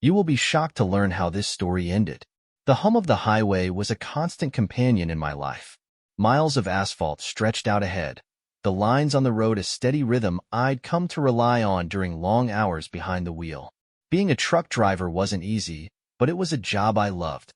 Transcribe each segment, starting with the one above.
You will be shocked to learn how this story ended. The hum of the highway was a constant companion in my life. Miles of asphalt stretched out ahead, the lines on the road a steady rhythm I'd come to rely on during long hours behind the wheel. Being a truck driver wasn't easy, but it was a job I loved.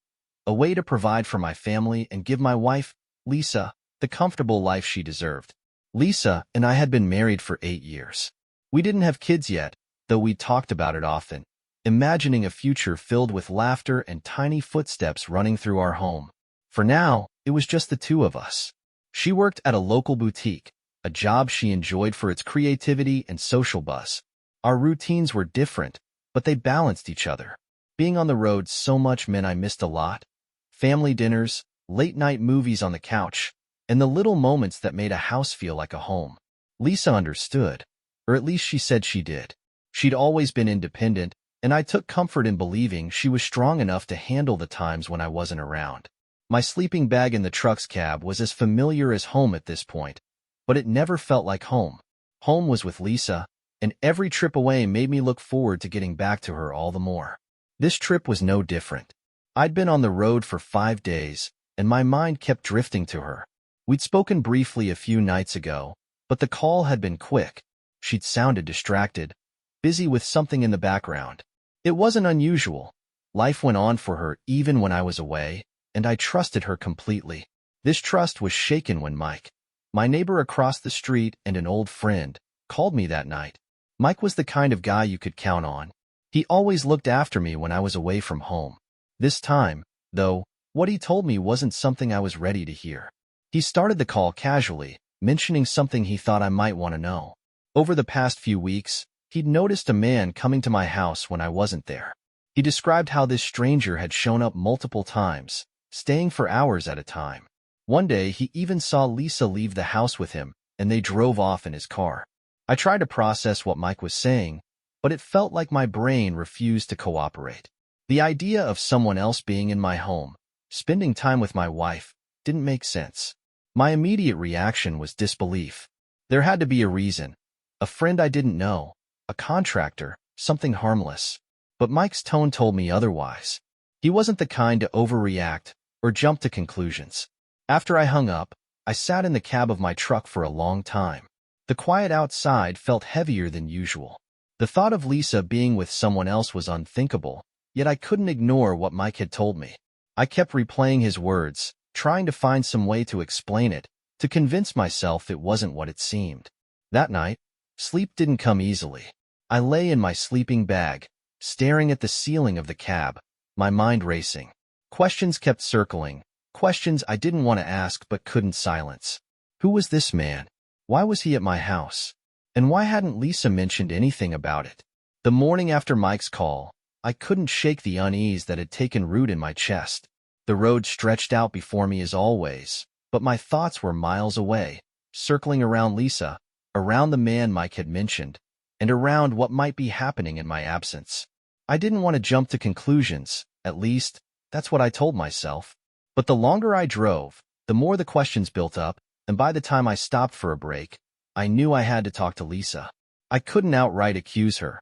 A way to provide for my family and give my wife, Lisa, the comfortable life she deserved. Lisa and I had been married for 8 years. We didn't have kids yet, though we talked about it often, imagining a future filled with laughter and tiny footsteps running through our home. For now, it was just the two of us. She worked at a local boutique, a job she enjoyed for its creativity and social buzz. Our routines were different, but they balanced each other. Being on the road so much meant I missed a lot. Family dinners, late-night movies on the couch, and the little moments that made a house feel like a home. Lisa understood, or at least she said she did. She'd always been independent, and I took comfort in believing she was strong enough to handle the times when I wasn't around. My sleeping bag in the truck's cab was as familiar as home at this point, but it never felt like home. Home was with Lisa, and every trip away made me look forward to getting back to her all the more. This trip was no different. I'd been on the road for 5 days, and my mind kept drifting to her. We'd spoken briefly a few nights ago, but the call had been quick. She'd sounded distracted, busy with something in the background. It wasn't unusual. Life went on for her even when I was away, and I trusted her completely. This trust was shaken when Mike, my neighbor across the street and an old friend, called me that night. Mike was the kind of guy you could count on. He always looked after me when I was away from home. This time, though, what he told me wasn't something I was ready to hear. He started the call casually, mentioning something he thought I might want to know. Over the past few weeks, he'd noticed a man coming to my house when I wasn't there. He described how this stranger had shown up multiple times, staying for hours at a time. One day, he even saw Lisa leave the house with him, and they drove off in his car. I tried to process what Mike was saying, but it felt like my brain refused to cooperate. The idea of someone else being in my home, spending time with my wife, didn't make sense. My immediate reaction was disbelief. There had to be a reason. A friend I didn't know, a contractor, something harmless. But Mike's tone told me otherwise. He wasn't the kind to overreact or jump to conclusions. After I hung up, I sat in the cab of my truck for a long time. The quiet outside felt heavier than usual. The thought of Lisa being with someone else was unthinkable, yet I couldn't ignore what Mike had told me. I kept replaying his words, trying to find some way to explain it, to convince myself it wasn't what it seemed. That night, sleep didn't come easily. I lay in my sleeping bag, staring at the ceiling of the cab, my mind racing. Questions kept circling, questions I didn't want to ask but couldn't silence. Who was this man? Why was he at my house? And why hadn't Lisa mentioned anything about it? The morning after Mike's call, I couldn't shake the unease that had taken root in my chest. The road stretched out before me as always, but my thoughts were miles away, circling around Lisa, around the man Mike had mentioned, and around what might be happening in my absence. I didn't want to jump to conclusions, at least, that's what I told myself. But the longer I drove, the more the questions built up, and by the time I stopped for a break, I knew I had to talk to Lisa. I couldn't outright accuse her.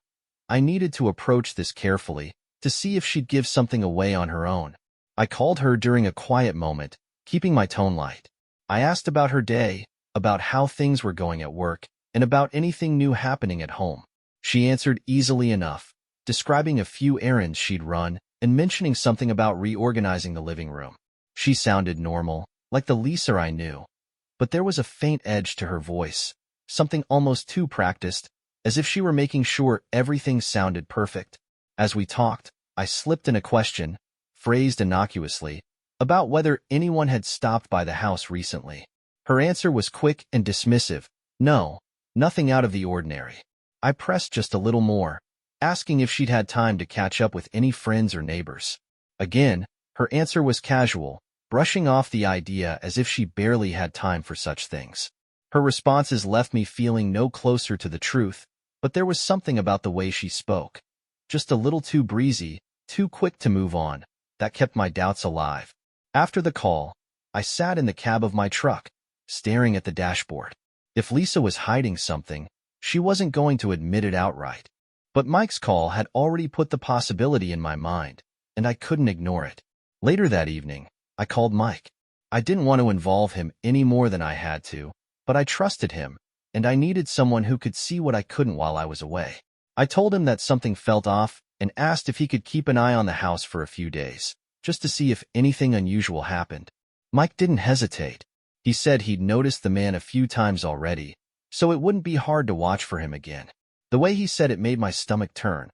I needed to approach this carefully, to see if she'd give something away on her own. I called her during a quiet moment, keeping my tone light. I asked about her day, about how things were going at work, and about anything new happening at home. She answered easily enough, describing a few errands she'd run and mentioning something about reorganizing the living room. She sounded normal, like the Lisa I knew, but there was a faint edge to her voice, something almost too practiced, as if she were making sure everything sounded perfect. As we talked, I slipped in a question, phrased innocuously, about whether anyone had stopped by the house recently. Her answer was quick and dismissive. No, nothing out of the ordinary. I pressed just a little more, asking if she'd had time to catch up with any friends or neighbors. Again, her answer was casual, brushing off the idea as if she barely had time for such things. Her responses left me feeling no closer to the truth, but there was something about the way she spoke, just a little too breezy, too quick to move on, that kept my doubts alive. After the call, I sat in the cab of my truck, staring at the dashboard. If Lisa was hiding something, she wasn't going to admit it outright. But Mike's call had already put the possibility in my mind, and I couldn't ignore it. Later that evening, I called Mike. I didn't want to involve him any more than I had to, but I trusted him, and I needed someone who could see what I couldn't while I was away. I told him that something felt off and asked if he could keep an eye on the house for a few days, just to see if anything unusual happened. Mike didn't hesitate. He said he'd noticed the man a few times already, so it wouldn't be hard to watch for him again. The way he said it made my stomach turn.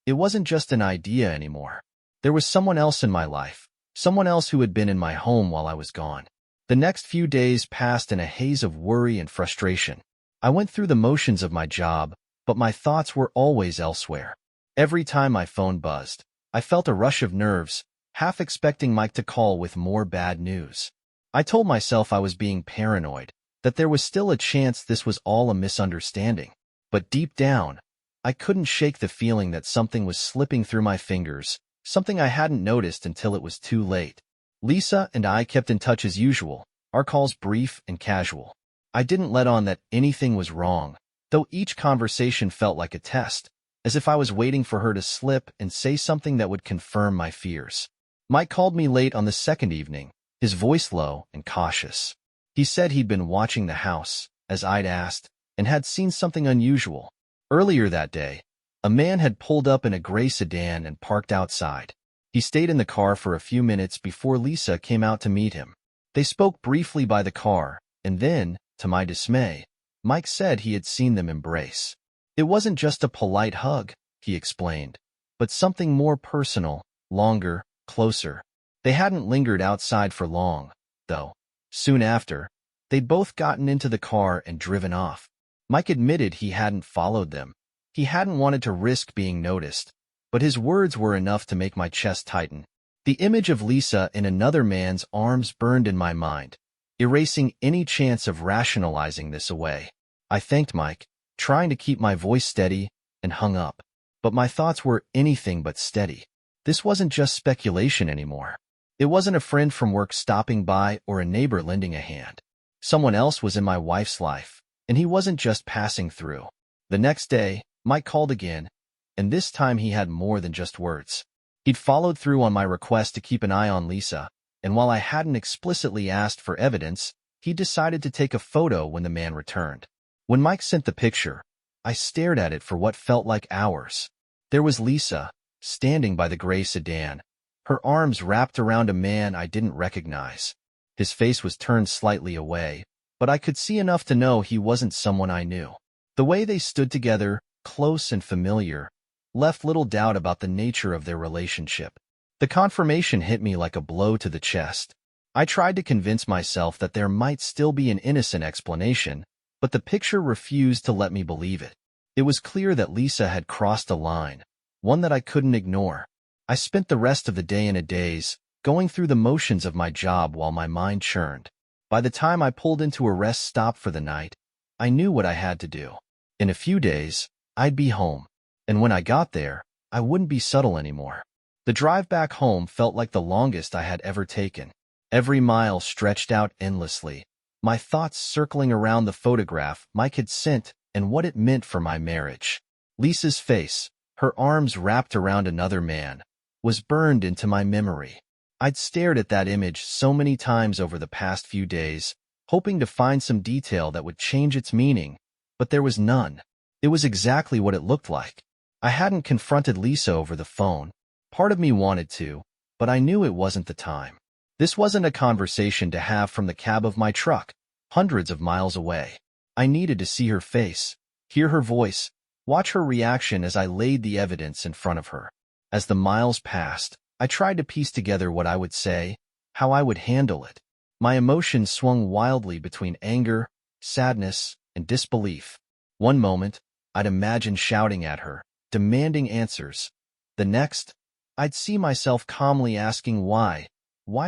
It wasn't just an idea anymore. There was someone else in my life, someone else who had been in my home while I was gone. The next few days passed in a haze of worry and frustration. I went through the motions of my job, but my thoughts were always elsewhere. Every time my phone buzzed, I felt a rush of nerves, half expecting Mike to call with more bad news. I told myself I was being paranoid, that there was still a chance this was all a misunderstanding. But deep down, I couldn't shake the feeling that something was slipping through my fingers, something I hadn't noticed until it was too late. Lisa and I kept in touch as usual, our calls brief and casual. I didn't let on that anything was wrong, though each conversation felt like a test, as if I was waiting for her to slip and say something that would confirm my fears. Mike called me late on the second evening, his voice low and cautious. He said he'd been watching the house, as I'd asked, and had seen something unusual. Earlier that day, a man had pulled up in a gray sedan and parked outside. He stayed in the car for a few minutes before Lisa came out to meet him. They spoke briefly by the car, and then, to my dismay, Mike said he had seen them embrace. It wasn't just a polite hug, he explained, but something more personal, longer, closer. They hadn't lingered outside for long, though. Soon after, they'd both gotten into the car and driven off. Mike admitted he hadn't followed them. He hadn't wanted to risk being noticed, but his words were enough to make my chest tighten. The image of Lisa in another man's arms burned in my mind, erasing any chance of rationalizing this away. I thanked Mike, trying to keep my voice steady, and hung up. But my thoughts were anything but steady. This wasn't just speculation anymore. It wasn't a friend from work stopping by or a neighbor lending a hand. Someone else was in my wife's life, and he wasn't just passing through. The next day, Mike called again, and this time he had more than just words. He'd followed through on my request to keep an eye on Lisa, and while I hadn't explicitly asked for evidence, he decided to take a photo when the man returned. When Mike sent the picture, I stared at it for what felt like hours. There was Lisa, standing by the gray sedan, her arms wrapped around a man I didn't recognize. His face was turned slightly away, but I could see enough to know he wasn't someone I knew. The way they stood together, close and familiar, left little doubt about the nature of their relationship. The confirmation hit me like a blow to the chest. I tried to convince myself that there might still be an innocent explanation, but the picture refused to let me believe it. It was clear that Lisa had crossed a line, one that I couldn't ignore. I spent the rest of the day in a daze, going through the motions of my job while my mind churned. By the time I pulled into a rest stop for the night, I knew what I had to do. In a few days, I'd be home, and when I got there, I wouldn't be subtle anymore. The drive back home felt like the longest I had ever taken. Every mile stretched out endlessly, my thoughts circling around the photograph Mike had sent and what it meant for my marriage. Lisa's face, her arms wrapped around another man, was burned into my memory. I'd stared at that image so many times over the past few days, hoping to find some detail that would change its meaning, but there was none. It was exactly what it looked like. I hadn't confronted Lisa over the phone. Part of me wanted to, but I knew it wasn't the time. This wasn't a conversation to have from the cab of my truck, hundreds of miles away. I needed to see her face, hear her voice, watch her reaction as I laid the evidence in front of her. As the miles passed, I tried to piece together what I would say, how I would handle it. My emotions swung wildly between anger, sadness, and disbelief. One moment, I'd imagine shouting at her, demanding answers. The next, I'd see myself calmly asking why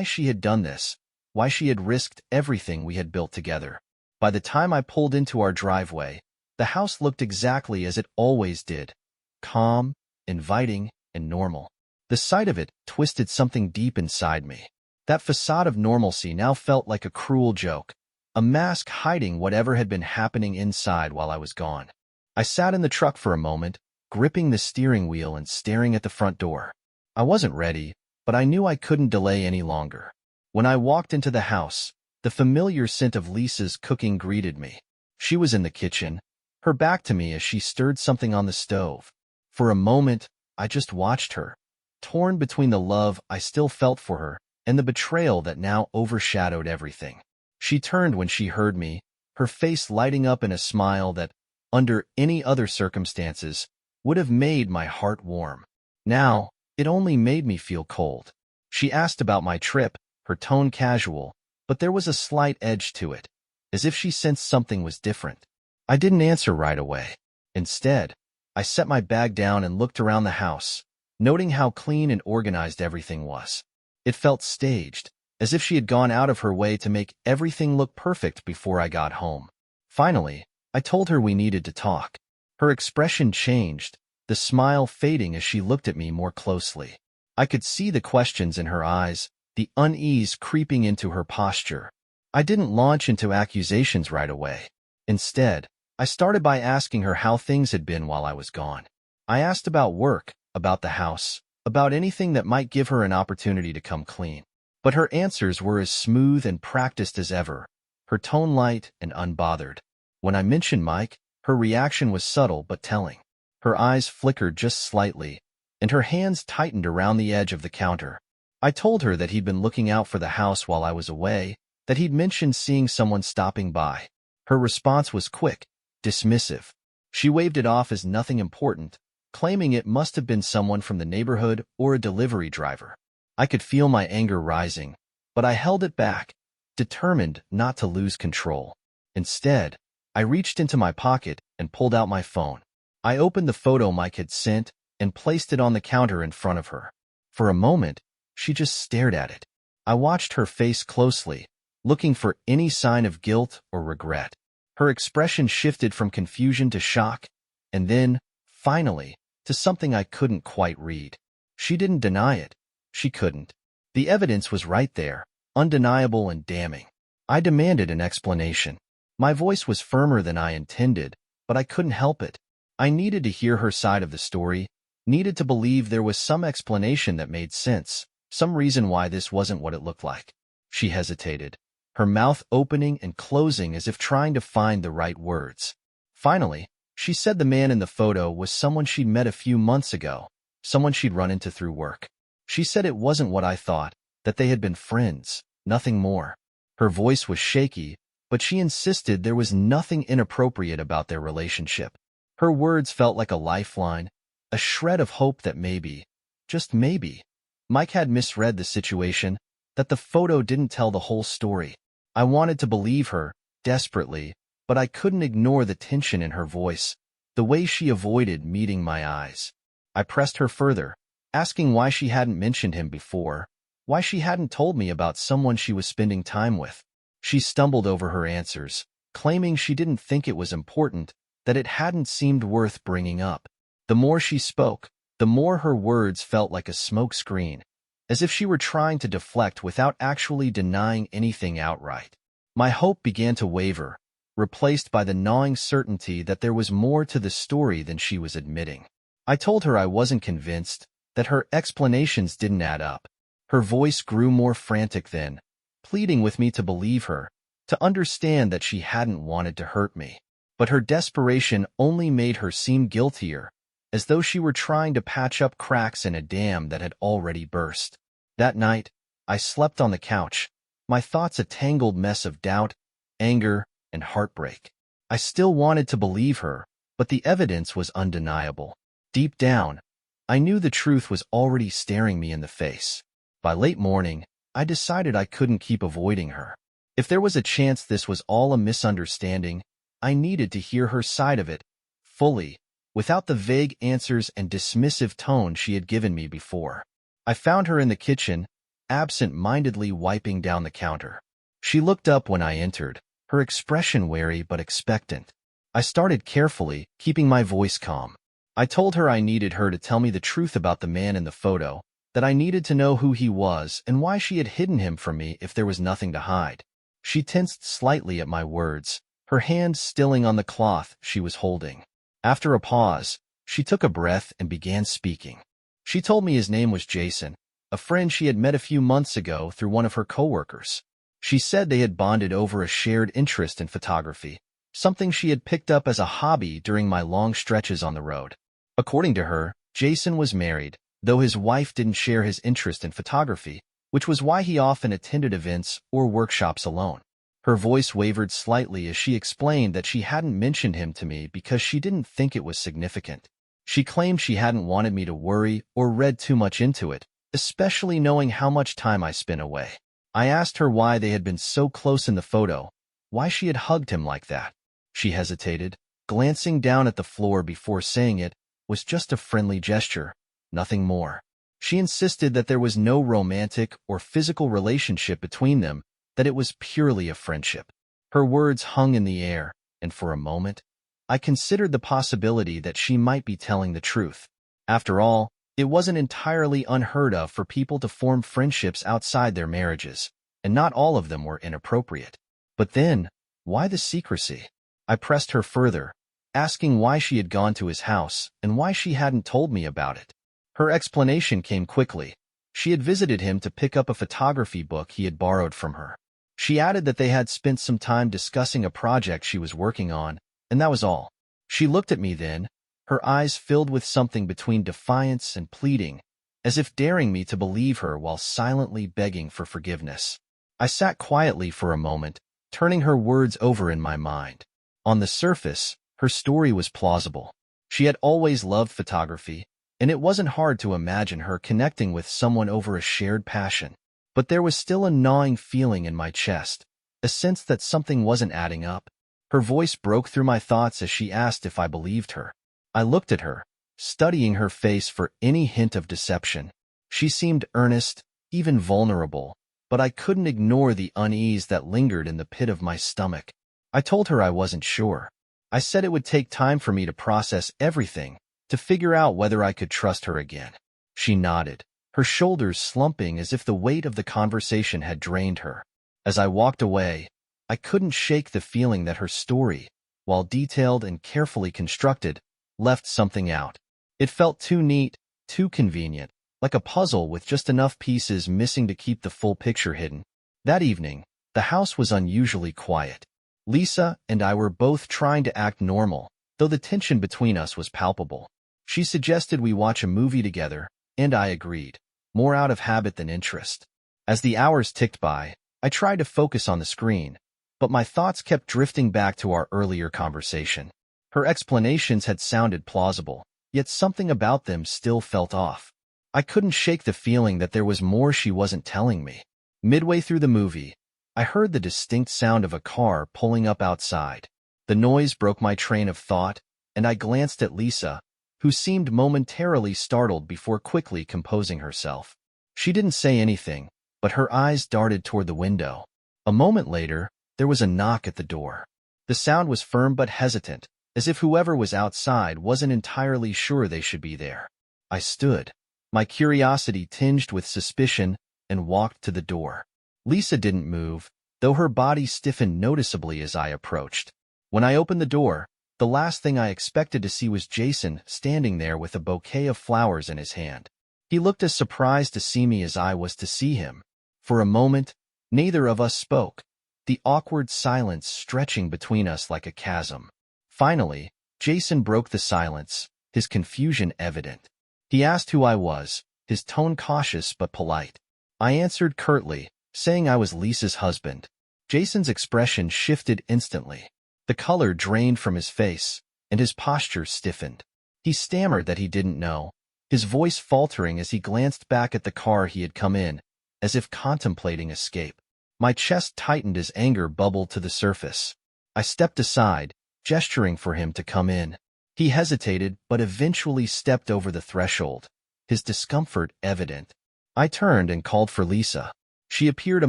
she had done this, why she had risked everything we had built together. By the time I pulled into our driveway, the house looked exactly as it always did, calm, inviting, and normal. The sight of it twisted something deep inside me. That facade of normalcy now felt like a cruel joke, a mask hiding whatever had been happening inside while I was gone. I sat in the truck for a moment, gripping the steering wheel and staring at the front door. I wasn't ready, but I knew I couldn't delay any longer. When I walked into the house, the familiar scent of Lisa's cooking greeted me. She was in the kitchen, her back to me as she stirred something on the stove. For a moment, I just watched her, torn between the love I still felt for her and the betrayal that now overshadowed everything. She turned when she heard me, her face lighting up in a smile that, under any other circumstances, would have made my heart warm. Now, it only made me feel cold. She asked about my trip, her tone casual, but there was a slight edge to it, as if she sensed something was different. I didn't answer right away. Instead, I set my bag down and looked around the house, noting how clean and organized everything was. It felt staged, as if she had gone out of her way to make everything look perfect before I got home. Finally, I told her we needed to talk. Her expression changed, the smile fading as she looked at me more closely. I could see the questions in her eyes, the unease creeping into her posture. I didn't launch into accusations right away. Instead, I started by asking her how things had been while I was gone. I asked about work, about the house, about anything that might give her an opportunity to come clean. But her answers were as smooth and practiced as ever, her tone light and unbothered. When I mentioned Mike, her reaction was subtle but telling. Her eyes flickered just slightly, and her hands tightened around the edge of the counter. I told her that he'd been looking out for the house while I was away, that he'd mentioned seeing someone stopping by. Her response was quick, dismissive. She waved it off as nothing important, claiming it must have been someone from the neighborhood or a delivery driver. I could feel my anger rising, but I held it back, determined not to lose control. Instead, I reached into my pocket and pulled out my phone. I opened the photo Mike had sent and placed it on the counter in front of her. For a moment, she just stared at it. I watched her face closely, looking for any sign of guilt or regret. Her expression shifted from confusion to shock, and then, finally, to something I couldn't quite read. She didn't deny it. She couldn't. The evidence was right there, undeniable and damning. I demanded an explanation. My voice was firmer than I intended, but I couldn't help it. I needed to hear her side of the story, needed to believe there was some explanation that made sense, some reason why this wasn't what it looked like. She hesitated, her mouth opening and closing as if trying to find the right words. Finally, she said the man in the photo was someone she'd met a few months ago, someone she'd run into through work. She said it wasn't what I thought, that they had been friends, nothing more. Her voice was shaky, but she insisted there was nothing inappropriate about their relationship. Her words felt like a lifeline, a shred of hope that maybe, just maybe, Mike had misread the situation, that the photo didn't tell the whole story. I wanted to believe her, desperately, but I couldn't ignore the tension in her voice, the way she avoided meeting my eyes. I pressed her further, asking why she hadn't mentioned him before, why she hadn't told me about someone she was spending time with. She stumbled over her answers, claiming she didn't think it was important, that it hadn't seemed worth bringing up. The more she spoke, the more her words felt like a smokescreen, as if she were trying to deflect without actually denying anything outright. My hope began to waver, replaced by the gnawing certainty that there was more to the story than she was admitting. I told her I wasn't convinced, that her explanations didn't add up. Her voice grew more frantic then, pleading with me to believe her, to understand that she hadn't wanted to hurt me. But her desperation only made her seem guiltier, as though she were trying to patch up cracks in a dam that had already burst. That night, I slept on the couch, my thoughts a tangled mess of doubt, anger, and heartbreak. I still wanted to believe her, but the evidence was undeniable. Deep down, I knew the truth was already staring me in the face. By late morning, I decided I couldn't keep avoiding her. If there was a chance this was all a misunderstanding, I needed to hear her side of it, fully, without the vague answers and dismissive tone she had given me before. I found her in the kitchen, absent-mindedly wiping down the counter. She looked up when I entered, her expression wary but expectant. I started carefully, keeping my voice calm. I told her I needed her to tell me the truth about the man in the photo, that I needed to know who he was and why she had hidden him from me if there was nothing to hide. She tensed slightly at my words, her hand stilling on the cloth she was holding. After a pause, She took a breath and began speaking. She told me his name was Jason, a friend she had met a few months ago through one of her coworkers. She said they had bonded over a shared interest in photography, something she had picked up as a hobby during my long stretches on the road. According to her, Jason was married, though his wife didn't share his interest in photography, which was why he often attended events or workshops alone. Her voice wavered slightly as she explained that she hadn't mentioned him to me because she didn't think it was significant. She claimed she hadn't wanted me to worry or read too much into it, especially knowing how much time I spent away. I asked her why they had been so close in the photo, why she had hugged him like that. She hesitated, glancing down at the floor before saying it was just a friendly gesture, nothing more. She insisted that there was no romantic or physical relationship between them, that it was purely a friendship. Her words hung in the air, and for a moment, I considered the possibility that she might be telling the truth. After all, it wasn't entirely unheard of for people to form friendships outside their marriages, and not all of them were inappropriate. But then, why the secrecy? I pressed her further, asking why she had gone to his house and why she hadn't told me about it. Her explanation came quickly. She had visited him to pick up a photography book he had borrowed from her. She added that they had spent some time discussing a project she was working on, and that was all. She looked at me then, her eyes filled with something between defiance and pleading, as if daring me to believe her while silently begging for forgiveness. I sat quietly for a moment, turning her words over in my mind. On the surface, her story was plausible. She had always loved photography, and it wasn't hard to imagine her connecting with someone over a shared passion. But there was still a gnawing feeling in my chest, a sense that something wasn't adding up. Her voice broke through my thoughts as she asked if I believed her. I looked at her, studying her face for any hint of deception. She seemed earnest, even vulnerable, but I couldn't ignore the unease that lingered in the pit of my stomach. I told her I wasn't sure. I said it would take time for me to process everything, to figure out whether I could trust her again. She nodded, her shoulders slumping as if the weight of the conversation had drained her. As I walked away, I couldn't shake the feeling that her story, while detailed and carefully constructed, left something out. It felt too neat, too convenient, like a puzzle with just enough pieces missing to keep the full picture hidden. That evening, the house was unusually quiet. Lisa and I were both trying to act normal, though the tension between us was palpable. She suggested we watch a movie together, and I agreed, more out of habit than interest. As the hours ticked by, I tried to focus on the screen, but my thoughts kept drifting back to our earlier conversation. Her explanations had sounded plausible, yet something about them still felt off. I couldn't shake the feeling that there was more she wasn't telling me. Midway through the movie, I heard the distinct sound of a car pulling up outside. The noise broke my train of thought, and I glanced at Lisa, who seemed momentarily startled before quickly composing herself. She didn't say anything, but her eyes darted toward the window. A moment later, there was a knock at the door. The sound was firm but hesitant, as if whoever was outside wasn't entirely sure they should be there. I stood, my curiosity tinged with suspicion, and walked to the door. Lisa didn't move, though her body stiffened noticeably as I approached. When I opened the door, the last thing I expected to see was Jason standing there with a bouquet of flowers in his hand. He looked as surprised to see me as I was to see him. For a moment, neither of us spoke, the awkward silence stretching between us like a chasm. Finally, Jason broke the silence, his confusion evident. He asked who I was, his tone cautious but polite. I answered curtly, saying I was Lisa's husband. Jason's expression shifted instantly. The color drained from his face, and his posture stiffened. He stammered that he didn't know, his voice faltering as he glanced back at the car he had come in, as if contemplating escape. My chest tightened as anger bubbled to the surface. I stepped aside, gesturing for him to come in. He hesitated but eventually stepped over the threshold, his discomfort evident. I turned and called for Lisa. She appeared a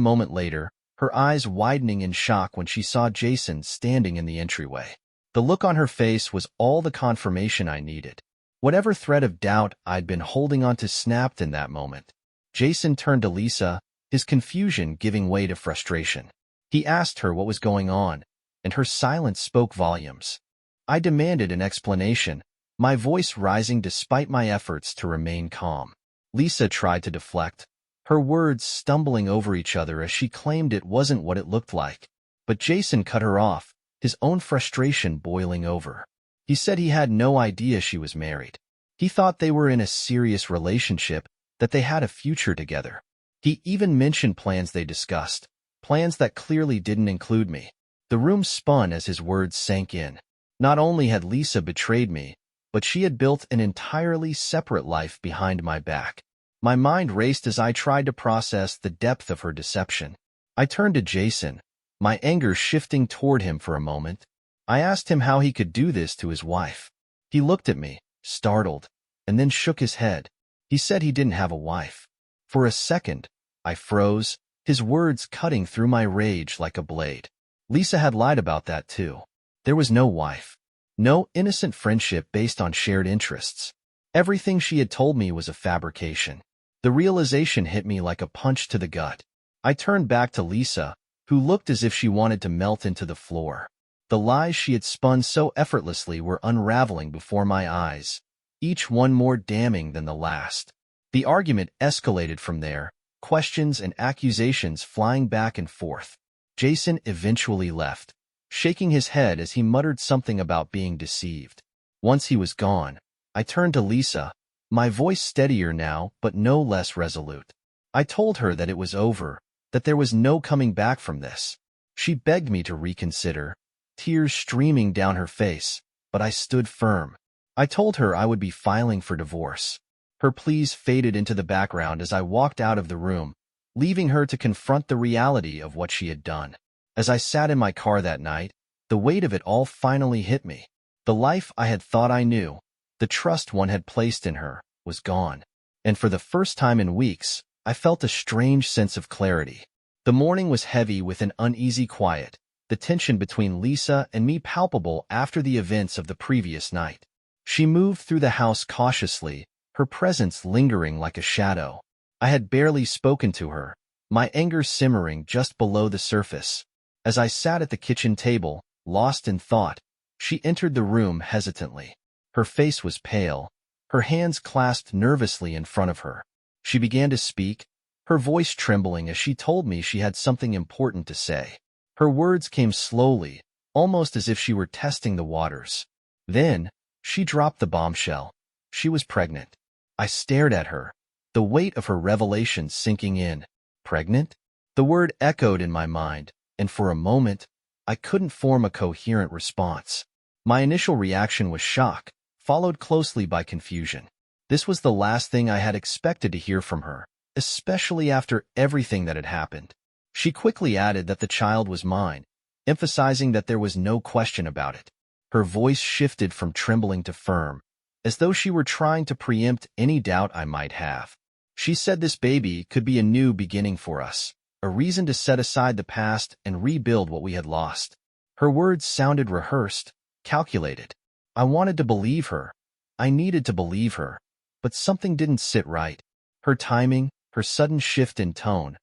moment later, her eyes widening in shock when she saw Jason standing in the entryway. The look on her face was all the confirmation I needed. Whatever thread of doubt I'd been holding on to snapped in that moment. Jason turned to Lisa, his confusion giving way to frustration. He asked her what was going on, and her silence spoke volumes. I demanded an explanation, my voice rising despite my efforts to remain calm. Lisa tried to deflect, her words stumbling over each other as she claimed it wasn't what it looked like. But Jason cut her off, his own frustration boiling over. He said he had no idea she was married. He thought they were in a serious relationship, that they had a future together. He even mentioned plans they discussed, plans that clearly didn't include me. The room spun as his words sank in. Not only had Lisa betrayed me, but she had built an entirely separate life behind my back. My mind raced as I tried to process the depth of her deception. I turned to Jason, my anger shifting toward him for a moment. I asked him how he could do this to his wife. He looked at me, startled, and then shook his head. He said he didn't have a wife. For a second, I froze, his words cutting through my rage like a blade. Lisa had lied about that too. There was no wife. No innocent friendship based on shared interests. Everything she had told me was a fabrication. The realization hit me like a punch to the gut. I turned back to Lisa, who looked as if she wanted to melt into the floor. The lies she had spun so effortlessly were unraveling before my eyes, each one more damning than the last. The argument escalated from there, questions and accusations flying back and forth. Jason eventually left, shaking his head as he muttered something about being deceived. Once he was gone, I turned to Lisa, my voice steadier now but no less resolute. I told her that it was over, that there was no coming back from this. She begged me to reconsider, tears streaming down her face, but I stood firm. I told her I would be filing for divorce. Her pleas faded into the background as I walked out of the room, leaving her to confront the reality of what she had done. As I sat in my car that night, the weight of it all finally hit me. The life I had thought I knew, the trust one had placed in her, was gone. And for the first time in weeks, I felt a strange sense of clarity. The morning was heavy with an uneasy quiet, the tension between Lisa and me palpable after the events of the previous night. She moved through the house cautiously, her presence lingering like a shadow. I had barely spoken to her, my anger simmering just below the surface. As I sat at the kitchen table, lost in thought, she entered the room hesitantly. Her face was pale, her hands clasped nervously in front of her. She began to speak, her voice trembling as she told me she had something important to say. Her words came slowly, almost as if she were testing the waters. Then, she dropped the bombshell. She was pregnant. I stared at her, the weight of her revelation sinking in. Pregnant? The word echoed in my mind, and for a moment, I couldn't form a coherent response. My initial reaction was shock, followed closely by confusion. This was the last thing I had expected to hear from her, especially after everything that had happened. She quickly added that the child was mine, emphasizing that there was no question about it. Her voice shifted from trembling to firm, as though she were trying to preempt any doubt I might have. She said this baby could be a new beginning for us, a reason to set aside the past and rebuild what we had lost. Her words sounded rehearsed, calculated. I wanted to believe her. I needed to believe her. But something didn't sit right. Her timing, her sudden shift in tone,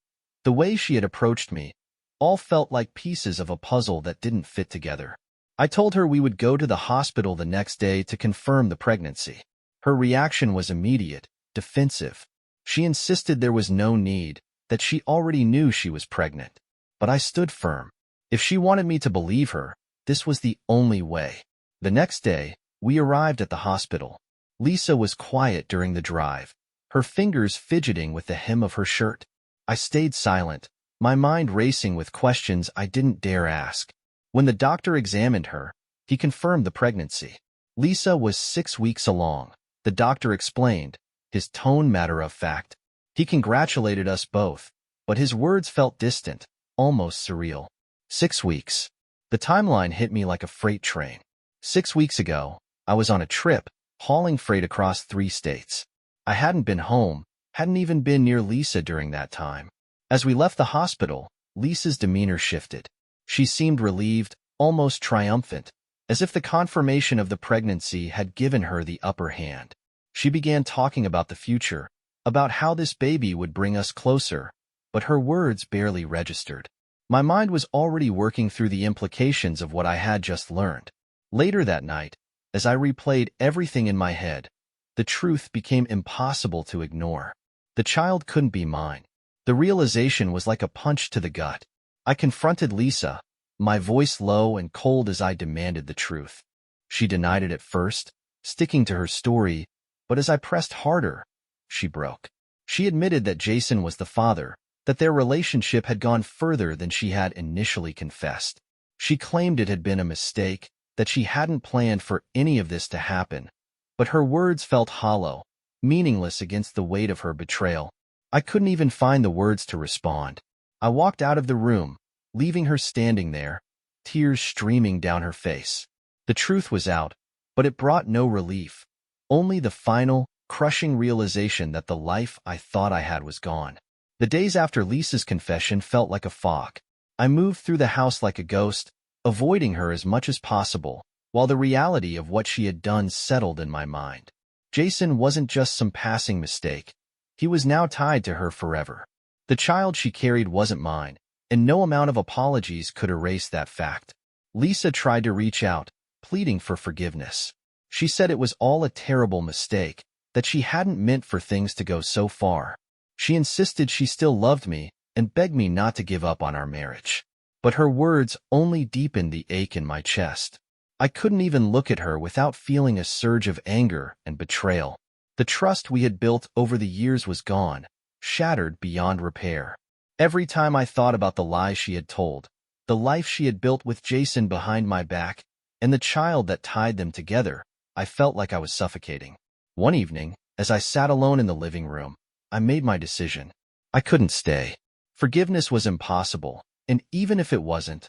the way she had approached me, all felt like pieces of a puzzle that didn't fit together. I told her we would go to the hospital the next day to confirm the pregnancy. Her reaction was immediate, defensive. She insisted there was no need, that she already knew she was pregnant. But I stood firm. If she wanted me to believe her, this was the only way. The next day, we arrived at the hospital. Lisa was quiet during the drive, her fingers fidgeting with the hem of her shirt. I stayed silent, my mind racing with questions I didn't dare ask. When the doctor examined her, he confirmed the pregnancy. Lisa was 6 weeks along, the doctor explained, his tone matter-of-fact. He congratulated us both, but his words felt distant, almost surreal. 6 weeks. The timeline hit me like a freight train. 6 weeks ago, I was on a trip, hauling freight across 3 states. I hadn't been home, hadn't even been near Lisa during that time. As we left the hospital, Lisa's demeanor shifted. She seemed relieved, almost triumphant, as if the confirmation of the pregnancy had given her the upper hand. She began talking about the future, about how this baby would bring us closer, but her words barely registered. My mind was already working through the implications of what I had just learned. Later that night, As I replayed everything in my head, the truth became impossible to ignore. The child couldn't be mine. The realization was like a punch to the gut. I confronted Lisa, my voice low and cold as I demanded the truth. She denied it at first, sticking to her story, but as I pressed harder, she broke. She admitted that Jason was the father, that their relationship had gone further than she had initially confessed. She claimed it had been a mistake, that she hadn't planned for any of this to happen, but her words felt hollow, meaningless against the weight of her betrayal. I couldn't even find the words to respond. I walked out of the room, leaving her standing there, tears streaming down her face. The truth was out, but it brought no relief, only the final, crushing realization that the life I thought I had was gone. The days after Lisa's confession felt like a fog. I moved through the house like a ghost, avoiding her as much as possible, while the reality of what she had done settled in my mind. Jason wasn't just some passing mistake. He was now tied to her forever. The child she carried wasn't mine, and no amount of apologies could erase that fact. Lisa tried to reach out, pleading for forgiveness. She said it was all a terrible mistake, that she hadn't meant for things to go so far. She insisted she still loved me and begged me not to give up on our marriage. But her words only deepened the ache in my chest. I couldn't even look at her without feeling a surge of anger and betrayal. The trust we had built over the years was gone, shattered beyond repair. Every time I thought about the lies she had told, the life she had built with Jason behind my back, and the child that tied them together, I felt like I was suffocating. One evening, as I sat alone in the living room, I made my decision. I couldn't stay. Forgiveness was impossible, and even if it wasn't,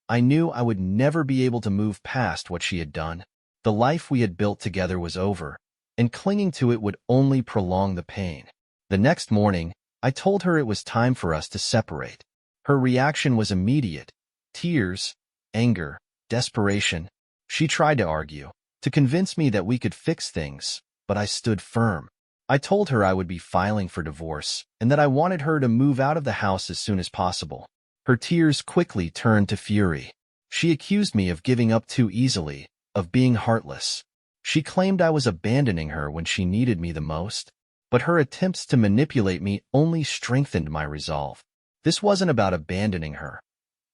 I knew I would never be able to move past what she had done. The life we had built together was over, and clinging to it would only prolong the pain. The next morning, I told her it was time for us to separate. Her reaction was immediate: tears, anger, desperation. She tried to argue, to convince me that we could fix things, but I stood firm. I told her I would be filing for divorce, and that I wanted her to move out of the house as soon as possible. Her tears quickly turned to fury. She accused me of giving up too easily, of being heartless. She claimed I was abandoning her when she needed me the most. But her attempts to manipulate me only strengthened my resolve. This wasn't about abandoning her.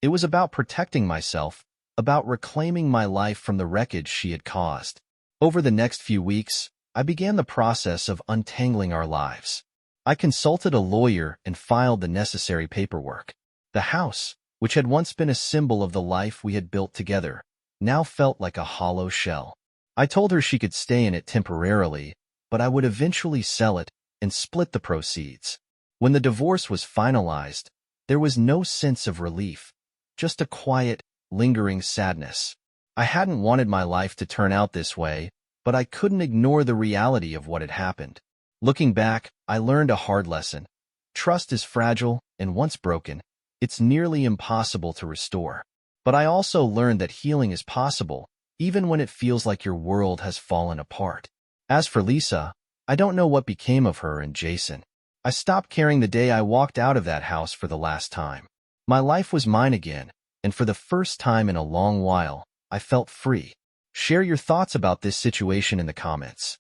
It was about protecting myself, about reclaiming my life from the wreckage she had caused. Over the next few weeks, I began the process of untangling our lives. I consulted a lawyer and filed the necessary paperwork. The house, which had once been a symbol of the life we had built together, now felt like a hollow shell. I told her she could stay in it temporarily, but I would eventually sell it and split the proceeds. When the divorce was finalized, there was no sense of relief, just a quiet, lingering sadness. I hadn't wanted my life to turn out this way, but I couldn't ignore the reality of what had happened. Looking back, I learned a hard lesson. Trust is fragile, and once broken, it's nearly impossible to restore. But I also learned that healing is possible, even when it feels like your world has fallen apart. As for Lisa, I don't know what became of her and Jason. I stopped caring the day I walked out of that house for the last time. My life was mine again, and for the first time in a long while, I felt free. Share your thoughts about this situation in the comments.